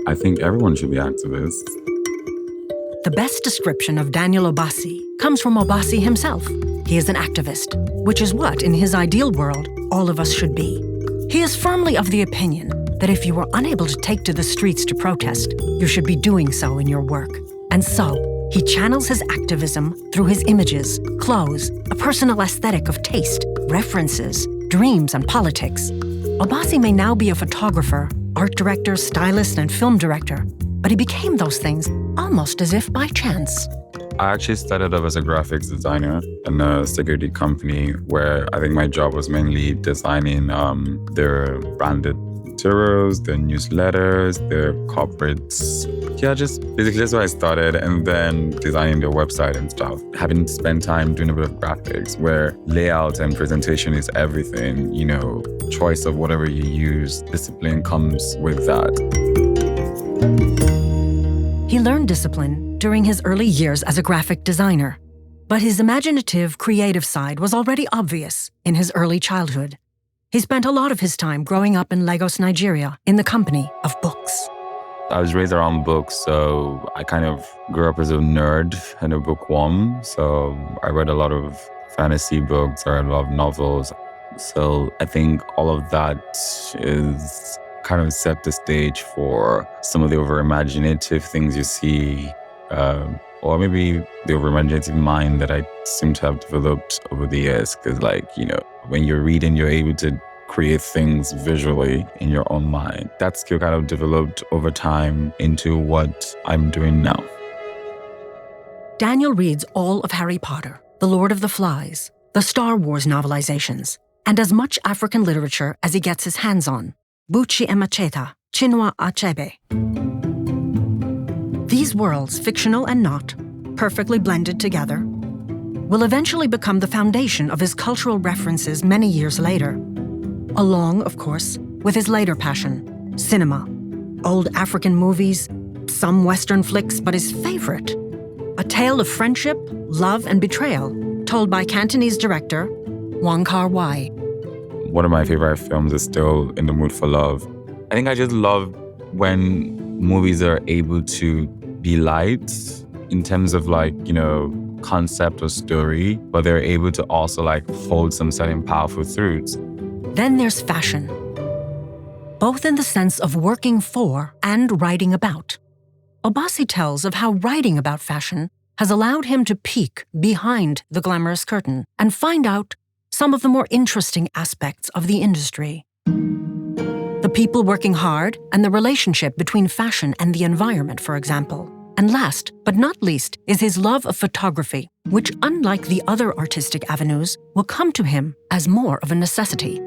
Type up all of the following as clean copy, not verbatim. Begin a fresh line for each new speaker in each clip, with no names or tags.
I think everyone should be activists.
The best description of Daniel Obasi comes from Obasi himself. He is an activist, which is what, in his ideal world, all of us should be. He is firmly of the opinion that if you are unable to take to the streets to protest, you should be doing so in your work. And so, he channels his activism through his images, clothes, a personal aesthetic of taste, references, dreams, and politics. Obasi may now be a photographer, art director, stylist, and film director, but he became those things almost as if by chance.
I actually started off as a graphics designer in a security company where I think my job was mainly designing their branded materials, their newsletters, their corporates. Yeah, just basically that's where I started, and then designing their website and stuff. Having spent time doing a bit of graphics where layout and presentation is everything, choice of whatever you use, discipline comes with that.
He learned discipline during his early years as a graphic designer, but his imaginative, creative side was already obvious in his early childhood. He spent a lot of his time growing up in Lagos, Nigeria, in the company of books.
I was raised around books, so I kind of grew up as a nerd and a bookworm. So I read a lot of fantasy books, I read a lot of novels. So I think all of that is kind of set the stage for some of the over-imaginative things you see, or maybe the over-imaginative mind that I seem to have developed over the years. Because when you're reading, you're able to create things visually in your own mind. That skill kind of developed over time into what I'm doing now.
Daniel reads all of Harry Potter, The Lord of the Flies, the Star Wars novelizations, and as much African literature as he gets his hands on. Buchi Emacheta, Chinua Achebe. These worlds, fictional and not, perfectly blended together, will eventually become the foundation of his cultural references many years later, along, of course, with his later passion, cinema, old African movies, some Western flicks, but his favorite, a tale of friendship, love, and betrayal, told by Cantonese director Wong Kar-wai.
One of my favorite films is still In the Mood for Love. I think I just love when movies are able to be light in terms of concept or story, but they're able to also hold some certain powerful truths.
Then there's fashion, both in the sense of working for and writing about. Obasi tells of how writing about fashion has allowed him to peek behind the glamorous curtain and find out some of the more interesting aspects of the industry. The people working hard and the relationship between fashion and the environment, for example. And last but not least is his love of photography, which, unlike the other artistic avenues, will come to him as more of a necessity.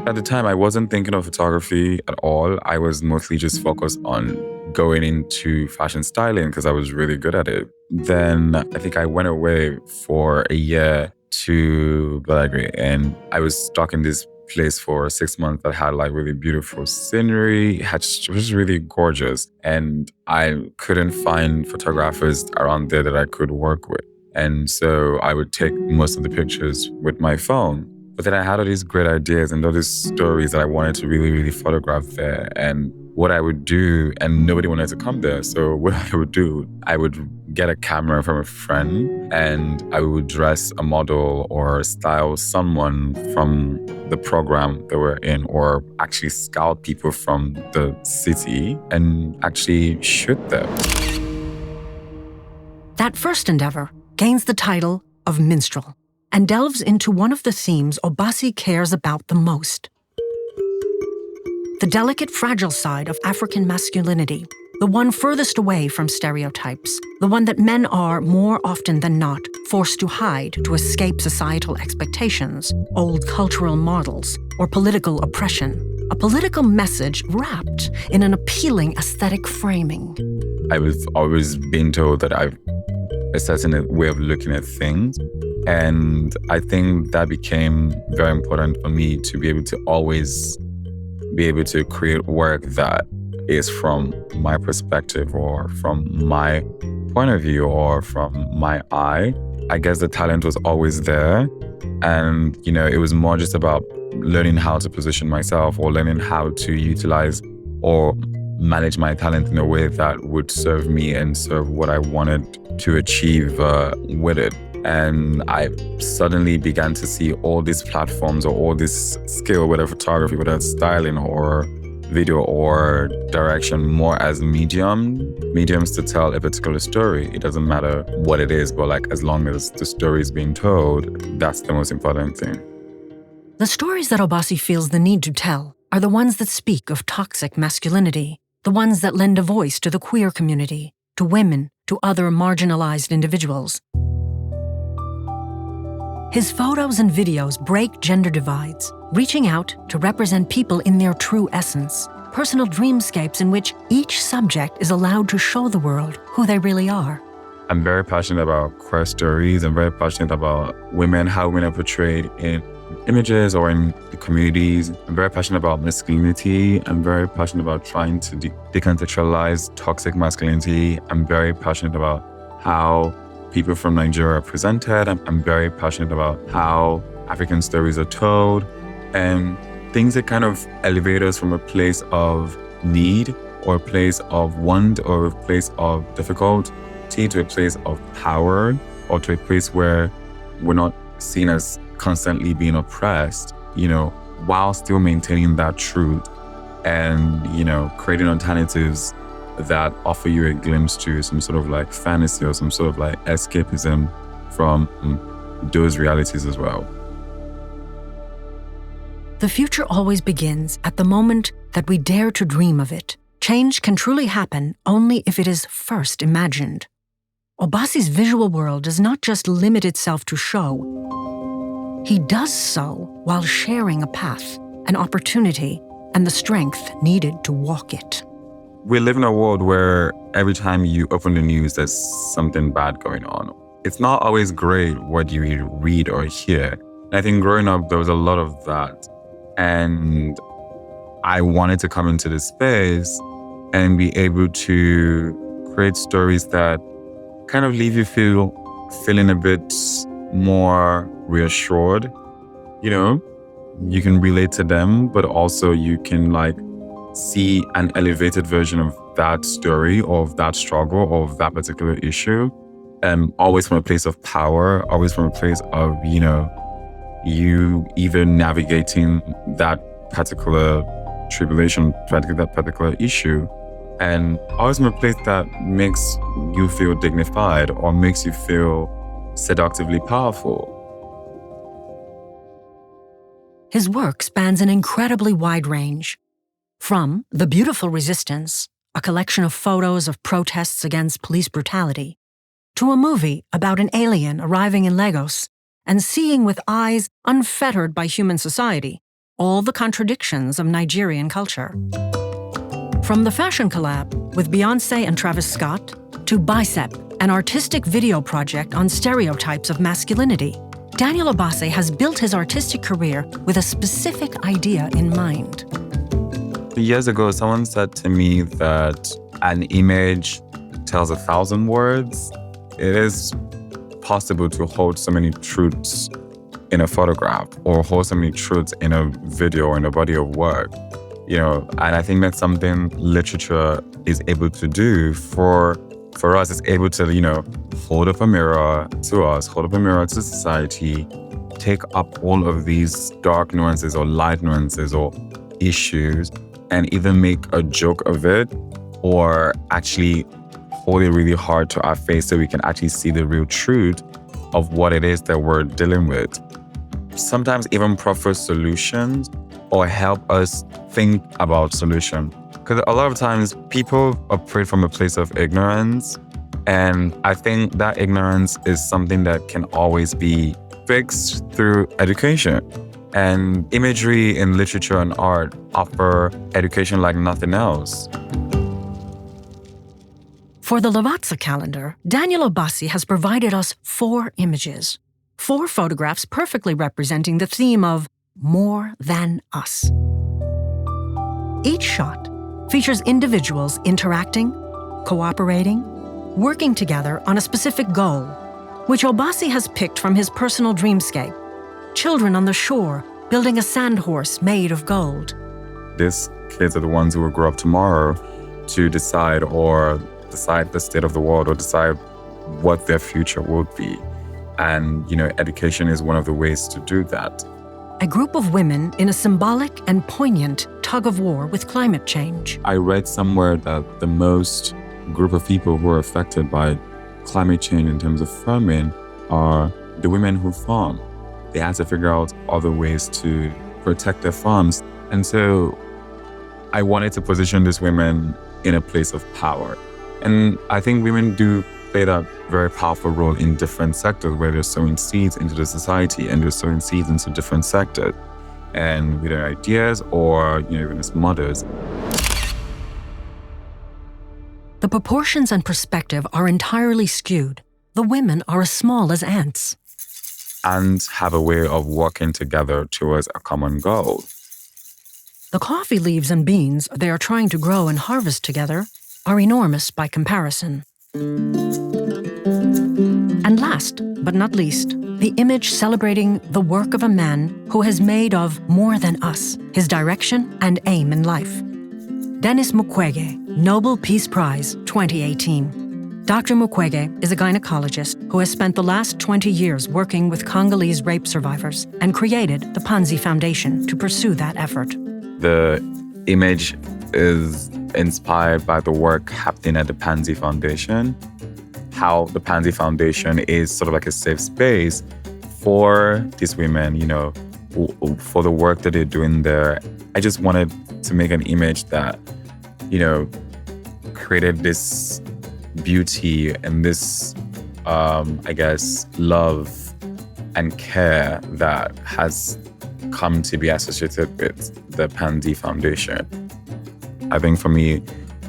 At the time, I wasn't thinking of photography at all. I was mostly just focused on going into fashion styling because I was really good at it. Then I think I went away for a year to Belgrade, and I was stuck in this place for 6 months that had really beautiful scenery. It was really gorgeous, and I couldn't find photographers around there that I could work with. And so I would take most of the pictures with my phone. But then I had all these great ideas and all these stories that I wanted to really, really photograph there. And what I would do, and nobody wanted to come there. So what I would do, I would get a camera from a friend and I would dress a model or style someone from the program that we're in, or actually scout people from the city and actually shoot them.
That first endeavor gains the title of Minstrel and delves into one of the themes Obasi cares about the most. The delicate, fragile side of African masculinity, the one furthest away from stereotypes, the one that men are, more often than not, forced to hide to escape societal expectations, old cultural models, or political oppression. A political message wrapped in an appealing aesthetic framing.
I was always being told that I've a certain way of looking at things. And I think that became very important for me to be able to always be able to create work that is from my perspective or from my point of view or from my eye. I guess the talent was always there. And, it was more just about learning how to position myself or learning how to utilize or manage my talent in a way that would serve me and serve what I wanted to achieve with it. And I suddenly began to see all these platforms or all this skill, whether photography, whether it's styling or video or direction, more as mediums to tell a particular story. It doesn't matter what it is, but like as long as the story is being told, that's the most important thing.
The stories that Obasi feels the need to tell are the ones that speak of toxic masculinity, the ones that lend a voice to the queer community, to women, to other marginalized individuals. His photos and videos break gender divides, reaching out to represent people in their true essence, personal dreamscapes in which each subject is allowed to show the world who they really are.
I'm very passionate about queer stories. I'm very passionate about women, how women are portrayed in images or in the communities. I'm very passionate about masculinity. I'm very passionate about trying to decontextualize toxic masculinity. I'm very passionate about how people from Nigeria are presented. I'm very passionate about how African stories are told and things that kind of elevate us from a place of need or a place of want or a place of difficulty to a place of power or to a place where we're not seen as constantly being oppressed, while still maintaining that truth and, creating alternatives that offer you a glimpse to some sort of like fantasy or some sort of like escapism from those realities as well.
The future always begins at the moment that we dare to dream of it. Change can truly happen only if it is first imagined. Obasi's visual world does not just limit itself to show. He does so while sharing a path, an opportunity, and the strength needed to walk it.
We live in a world where every time you open the news, there's something bad going on. It's not always great what you read or hear. And I think growing up, there was a lot of that. And I wanted to come into this space and be able to create stories that kind of leave you feeling a bit more reassured. You can relate to them, but also you can see an elevated version of that story or of that struggle or of that particular issue. Always from a place of power, always from a place of, you even navigating that particular tribulation, that particular issue. And always from a place that makes you feel dignified or makes you feel seductively powerful.
His work spans an incredibly wide range. From The Beautiful Resistance, a collection of photos of protests against police brutality, to a movie about an alien arriving in Lagos and seeing with eyes unfettered by human society all the contradictions of Nigerian culture. From the fashion collab with Beyoncé and Travis Scott to Bicep, an artistic video project on stereotypes of masculinity, Daniel Obasi has built his artistic career with a specific idea in mind.
Years ago, someone said to me that an image tells 1,000 words. It is possible to hold so many truths in a photograph or hold so many truths in a video or in a body of work. And I think that's something literature is able to do for us. It's able to, hold up a mirror to us, hold up a mirror to society, take up all of these dark nuances or light nuances or issues and either make a joke of it or actually hold it really hard to our face so we can actually see the real truth of what it is that we're dealing with. Sometimes even proffer solutions or help us think about solutions. Because a lot of times people operate from a place of ignorance. And I think that ignorance is something that can always be fixed through education. And imagery in literature and art offer education like nothing else.
For the Lavazza calendar, Daniel Obasi has provided us 4 images, 4 photographs perfectly representing the theme of more than us. Each shot features individuals interacting, cooperating, working together on a specific goal, which Obasi has picked from his personal dreamscape. Children on the shore building a sand horse made of gold.
These kids are the ones who will grow up tomorrow to decide the state of the world or decide what their future would be. And, education is one of the ways to do that.
A group of women in a symbolic and poignant tug-of-war with climate change.
I read somewhere that the most group of people who are affected by climate change in terms of farming are the women who farm. They had to figure out other ways to protect their farms. And so I wanted to position these women in a place of power. And I think women do play that very powerful role in different sectors where they're sowing seeds into the society and they're sowing seeds into different sectors. And with their ideas or, even as mothers.
The proportions and perspective are entirely skewed. The women are as small as ants.
And have a way of working together towards a common goal.
The coffee leaves and beans they are trying to grow and harvest together are enormous by comparison. And last but not least, the image celebrating the work of a man who has made of more than us his direction and aim in life. Denis Mukwege, Nobel Peace Prize 2018. Dr. Mukwege is a gynecologist who has spent the last 20 years working with Congolese rape survivors and created the Panzi Foundation to pursue that effort.
The image is inspired by the work happening at the Panzi Foundation, how the Panzi Foundation is sort of like a safe space for these women, for the work that they're doing there. I just wanted to make an image that, created this beauty and this, love and care that has come to be associated with the Panzi Foundation. I think for me,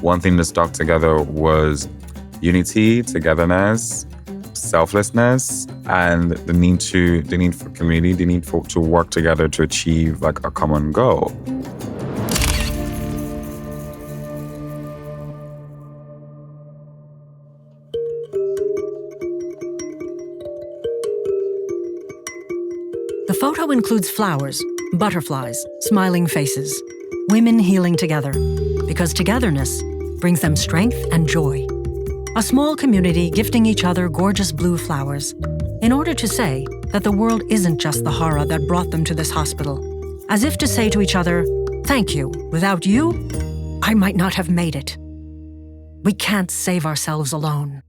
one thing that stuck together was unity, togetherness, selflessness, and the need for community, the need to work together to achieve a common goal.
The photo includes flowers, butterflies, smiling faces, women healing together, because togetherness brings them strength and joy. A small community gifting each other gorgeous blue flowers in order to say that the world isn't just the horror that brought them to this hospital, as if to say to each other, thank you, without you, I might not have made it. We can't save ourselves alone.